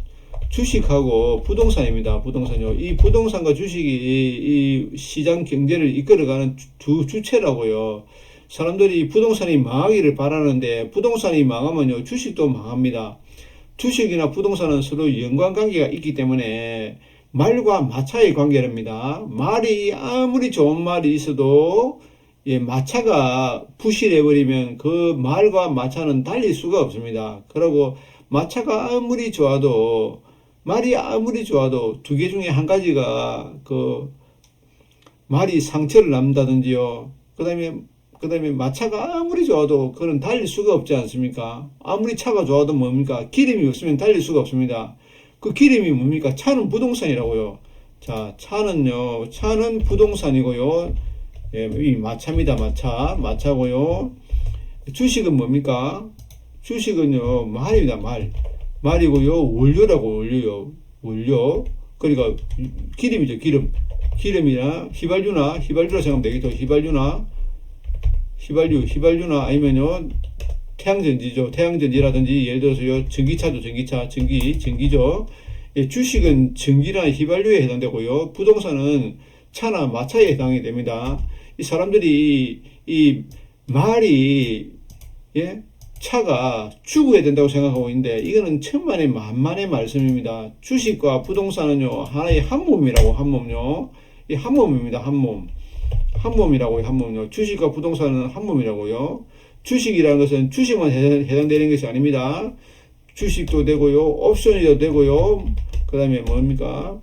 주식하고 부동산입니다. 부동산요. 이 부동산과 주식이 이 시장 경제를 이끌어가는 두 주체라고요. 사람들이 부동산이 망하기를 바라는데 부동산이 망하면요, 주식도 망합니다. 주식이나 부동산은 서로 연관관계가 있기 때문에 말과 마차의 관계랍니다. 말이 아무리 좋은 말이 있어도, 예, 마차가 부실해버리면 그 말과 마차는 달릴 수가 없습니다. 그리고 마차가 아무리 좋아도, 말이 아무리 좋아도 두 개 중에 한 가지가 말이 상처를 남다든지요. 그 다음에 마차가 아무리 좋아도 그건 달릴 수가 없지 않습니까? 아무리 차가 좋아도 뭡니까? 기름이 없으면 달릴 수가 없습니다. 그 기름이 뭡니까? 차는 부동산이라고요. 자, 차는 부동산이고요. 예, 이 마차입니다. 마차고요. 주식은 뭡니까? 주식은요, 말입니다. 말이고요. 원료라고, 원료. 그러니까 기름이죠. 기름이나 휘발유라 생각하면 되겠죠. 휘발유나 아니면요, 태양전지라든지, 예를 들어서요, 전기차죠. 전기죠. 예, 주식은 전기나 휘발유에 해당되고요. 부동산은 차나 마차에 해당이 됩니다. 이 사람들이 이 말이, 예, 차가 죽어야 된다고 생각하고 있는데 이거는 천만의 만만의 말씀입니다. 주식과 부동산은요, 하나의 한 몸이라고. 이 한 몸입니다. 한 몸이요. 주식과 부동산은 한 몸이라고요. 주식이라는 것은 주식만 해당되는 것이 아닙니다. 주식도 되고요, 옵션이도 되고요, 그 다음에 뭡니까,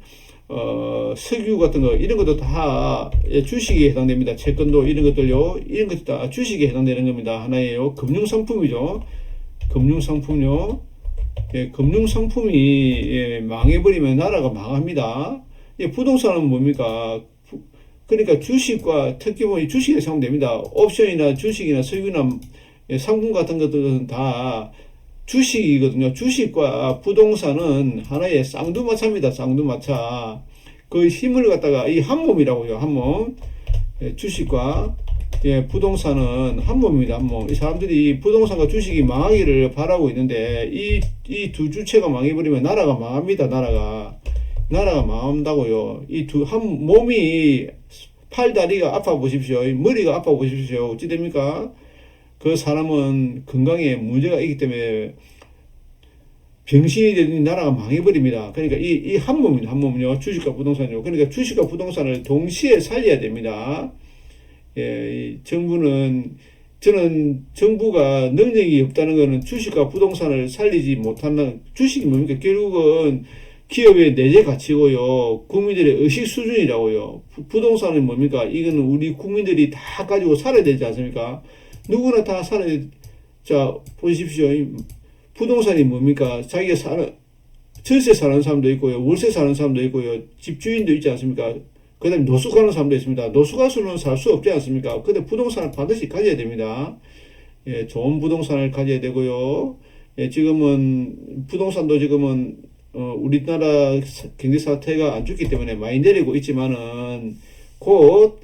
석유 같은 거, 이런 것도 다 주식에 해당됩니다. 채권도 이런 것들요, 이런 것도 다 주식에 해당되는 겁니다. 하나예요. 금융상품이죠. 금융상품요. 예, 금융상품이, 예, 망해버리면 나라가 망합니다. 예, 부동산은 뭡니까? 그러니까 주식과 특히 보면 주식에 해당됩니다. 옵션이나 주식이나 석유나 상품 같은 것들은 다 주식이거든요. 주식과 부동산은 하나의 쌍두마차입니다. 쌍두마차. 그 힘을 갖다가 이 한 몸이라고요. 한 몸. 주식과 예, 부동산은 한 몸입니다, 한 몸. 이 사람들이 부동산과 주식이 망하기를 바라고 있는데, 이 두 주체가 망해버리면 나라가 망합니다, 나라가. 나라가 망한다고요. 한 몸이, 팔, 다리가 아파 보십시오. 머리가 아파 보십시오. 어찌 됩니까? 그 사람은 건강에 문제가 있기 때문에 병신이 되는 나라가 망해버립니다. 그러니까 이 한 몸입니다, 한 몸은요. 주식과 부동산이요. 그러니까 주식과 부동산을 동시에 살려야 됩니다. 예, 저는 정부가 능력이 없다는 것은 주식과 부동산을 살리지 못한다는, 주식이 뭡니까? 결국은 기업의 내재 가치고요. 국민들의 의식 수준이라고요. 부동산은 뭡니까? 이거는 우리 국민들이 다 가지고 살아야 되지 않습니까? 누구나 다 살아야, 자, 보십시오. 부동산이 뭡니까? 전세 사는 사람도 있고요. 월세 사는 사람도 있고요. 집주인도 있지 않습니까? 그 다음에 노숙 가는 사람도 있습니다. 노숙 가수는 살 수 없지 않습니까? 근데 부동산을 반드시 가져야 됩니다. 예, 좋은 부동산을 가져야 되고요. 예, 부동산도 지금은, 우리나라 경제 사태가 안 좋기 때문에 많이 내리고 있지만은, 곧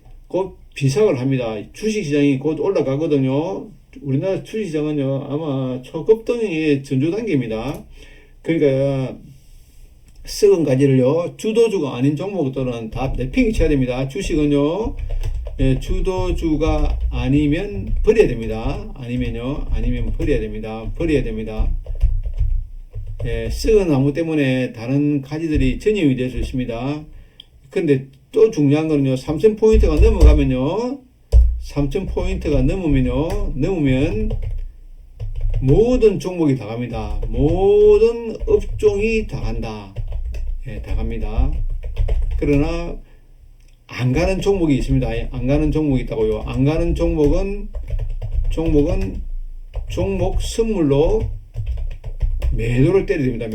비상을 합니다. 주식시장이 곧 올라가거든요. 우리나라 주식시장은요, 아마 초급등의 전조단계입니다. 그러니까, 썩은 가지를요, 주도주가 아닌 종목들은 다 내팽이 쳐야 됩니다. 주식은요, 예, 주도주가 아니면 버려야 됩니다. 아니면 버려야 됩니다. 버려야 됩니다. 예, 썩은 나무 때문에 다른 가지들이 전염이 될 수 있습니다. 근데 또 중요한 거는요, 3,000포인트가 넘어가면요, 3,000포인트가 넘으면 모든 종목이 다 갑니다. 모든 업종이 다 간다. 예, 다 갑니다. 그러나 안 가는 종목이 있습니다. 안 가는 종목이 있다고요. 안 가는 종목은 종목 선물로 매도를 때려야 됩니다.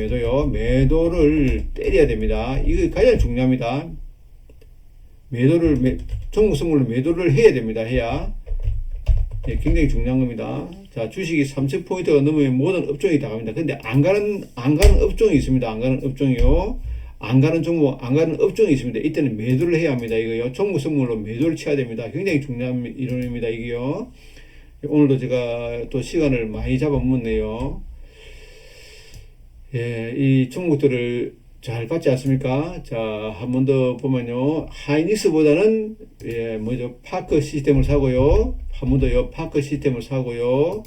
매도를 때려야 됩니다. 이거 가장 중요합니다. 종목 선물로 매도를 해야 됩니다. 해야. 예, 굉장히 중요한 겁니다. 자, 주식이 3,000포인트가 넘으면 모든 업종이 다 갑니다. 근데 안 가는 업종이 있습니다. 안 가는 업종이요. 안 가는 종목, 안 가는 업종이 있습니다. 이때는 매도를 해야 합니다. 이거요. 종목 선물로 매도를 쳐야 됩니다. 굉장히 중요한 이론입니다. 이게요. 오늘도 제가 또 시간을 많이 잡아먹네요. 예, 이 종목들을 잘 봤지 않습니까? 자, 한 번 더 보면요. 하이닉스보다는, 예, 파크 시스템을 사고요. 한 번 더요. 파크 시스템을 사고요.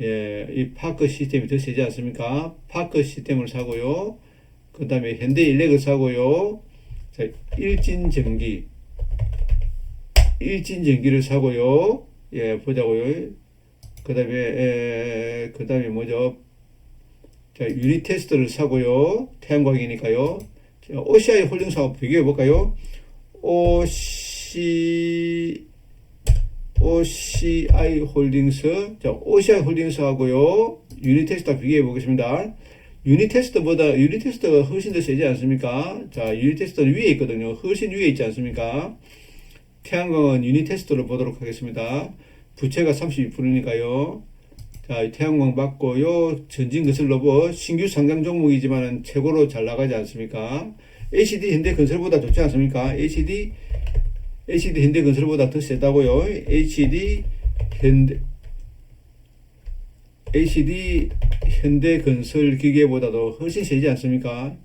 예, 이 파크 시스템이 더 세지 않습니까? 파크 시스템을 사고요. 그 다음에 현대일렉을 사고요. 자, 일진전기를 사고요. 예, 보자고요. 그 다음에 뭐죠? 자, 유니테스트를 사고요. 태양광이니까요. 자, OCI 홀딩스하고 비교해 볼까요? OCI 홀딩스. 자, OCI 홀딩스하고요. 유니테스트 비교해 보겠습니다. 유니테스트가 훨씬 더 세지 않습니까? 자, 유니테스트는 위에 있거든요. 훨씬 위에 있지 않습니까? 태양광은 유니테스트로 보도록 하겠습니다. 부채가 32%니까요. 자, 태양광 받고요. 전진건설로봇 신규 상장 종목이지만 최고로 잘 나가지 않습니까? HD 현대건설보다 좋지 않습니까? HD 현대건설보다 더 세다고요. HD 현대건설 기계보다도 훨씬 세지 않습니까?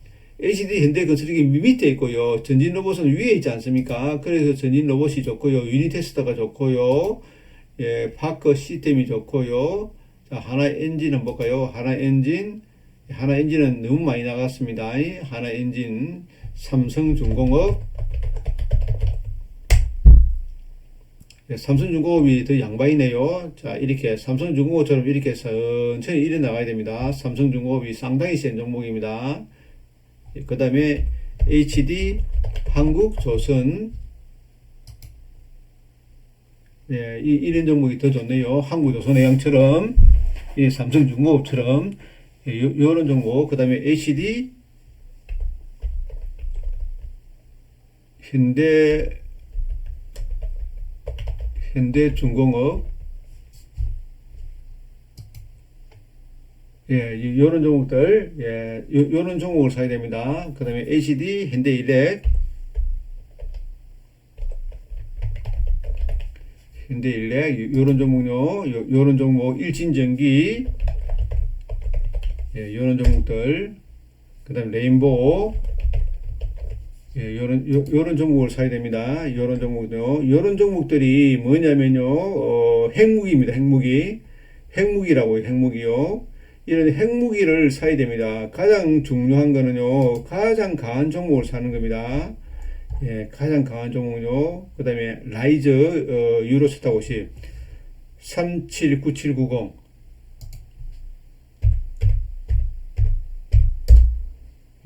HD 현대건설이 밑에 있고요. 전진로봇은 위에 있지 않습니까? 그래서 전진로봇이 좋고요. 유니테스트가 좋고요. 예, 파커 시스템이 좋고요. 자, 하나엔진은 볼까요? 하나엔진은 너무 많이 나갔습니다. 하나엔진, 삼성중공업. 네, 삼성중공업이 더 양반이네요. 자, 이렇게 삼성중공업처럼 이렇게 천천히 일어 나가야 됩니다. 삼성중공업이 상당히 센 종목입니다. 그 다음에 HD, 한국조선. 네, 이런 종목이 더 좋네요. 한국조선해양처럼, 이 삼성중공업처럼, 요런 종목. 그 다음에 HD, 현대중공업. 예, 요런 종목들, 예, 요런 종목을 사야 됩니다. 그 다음에 HD, 현대일렉, 현대일렉, 요런 종목요. 요런 종목, 일진전기, 예, 요런 종목들. 그 다음 레인보우, 예, 요런 종목을 사야 됩니다. 요런 종목요. 요런 종목들이 뭐냐면요, 핵무기입니다. 핵무기. 핵무기라고요. 핵무기요. 이런 핵무기를 사야 됩니다. 가장 중요한 거는요, 가장 강한 종목을 사는 겁니다. 예, 가장 강한 종목요. 그 다음에 라이저, 유로스타 50, 379790.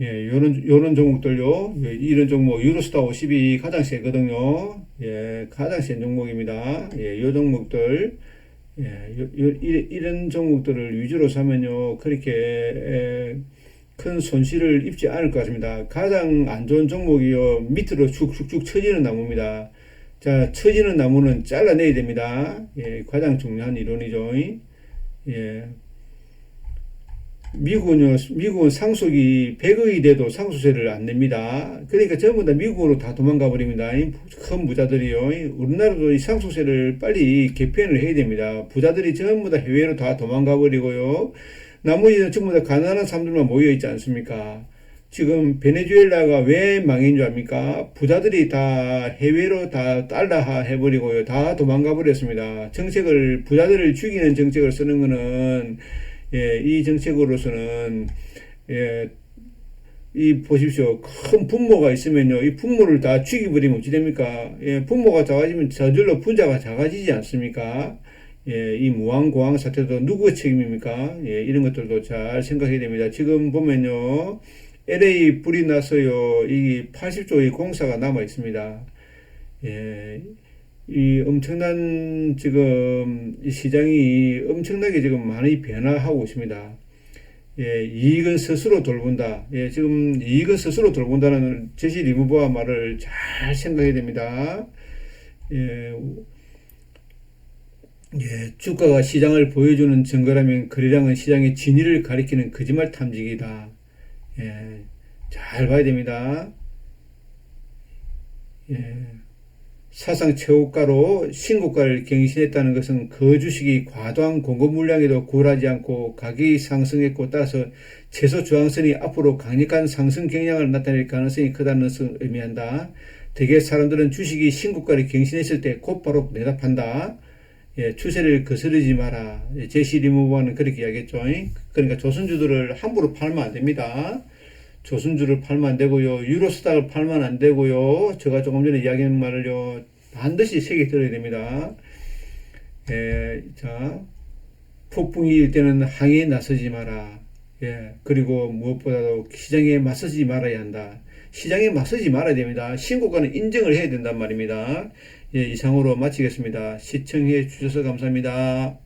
예, 요런 종목들요. 예, 이런 종목, 유로스타 50이 가장 세거든요. 예, 가장 센 종목입니다. 예, 요 종목들. 예, 이런 종목들을 위주로 사면요, 그렇게 큰 손실을 입지 않을 것 같습니다. 가장 안 좋은 종목이요, 밑으로 쭉쭉쭉 처지는 나무입니다. 자, 처지는 나무는 잘라내야 됩니다. 예, 가장 중요한 이론이죠. 예. 미국은 상속이 100억이 돼도 상속세를 안 냅니다. 그러니까 전부 다 미국으로 다 도망가 버립니다. 큰 부자들이요. 우리나라도 이 상속세를 빨리 개편을 해야 됩니다. 부자들이 전부 다 해외로 다 도망가 버리고요. 나머지는 전부 다 가난한 사람들만 모여 있지 않습니까? 지금 베네수엘라가 왜 망인 줄 압니까? 부자들이 다 해외로 다 달러화 해버리고요. 다 도망가 버렸습니다. 부자들을 죽이는 정책을 쓰는 거는, 예, 이 정책으로서는, 예, 보십시오. 큰 분모가 있으면요, 이 분모를 다 죽여버리면 어찌 됩니까? 예, 분모가 작아지면 저절로 분자가 작아지지 않습니까? 예, 이 무한고항 사태도 누구의 책임입니까? 예, 이런 것들도 잘 생각해야 됩니다. 지금 보면요, LA 불이 나서요, 이 80조의 공사가 남아 있습니다. 예, 이 엄청난 지금 이 시장이 엄청나게 지금 많이 변화하고 있습니다. 예, 이익은 스스로 돌본다. 예, 지금 이익은 스스로 돌본다는 제시 리무버와 말을 잘 생각해야 됩니다. 예, 예, 주가가 시장을 보여주는 증거라면 거래량은 시장의 진위를 가리키는 거짓말 탐지기다. 예, 잘 봐야 됩니다. 예. 사상 최고가로 신고가를 경신했다는 것은 그 주식이 과도한 공급 물량에도 굴하지 않고 가격이 상승했고, 따라서 최소 저항선이 앞으로 강력한 상승 경향을 나타낼 가능성이 크다는 것을 의미한다. 대개 사람들은 주식이 신고가를 경신했을 때 곧바로 내다판다. 예, 추세를 거스르지 마라. 예, 제시 리무버는 그렇게 이야기했죠. 그러니까 조선주들을 함부로 팔면 안 됩니다. 조선주를 팔면 안 되고요. 유로스닥을 팔면 안 되고요. 제가 조금 전에 이야기한 말을요, 반드시 새겨 들어야 됩니다. 예, 자, 폭풍이 일 때는 항해에 나서지 마라. 예, 그리고 무엇보다도 시장에 맞서지 말아야 한다. 시장에 맞서지 말아야 됩니다. 신고가는 인정을 해야 된단 말입니다. 예, 이상으로 마치겠습니다. 시청해 주셔서 감사합니다.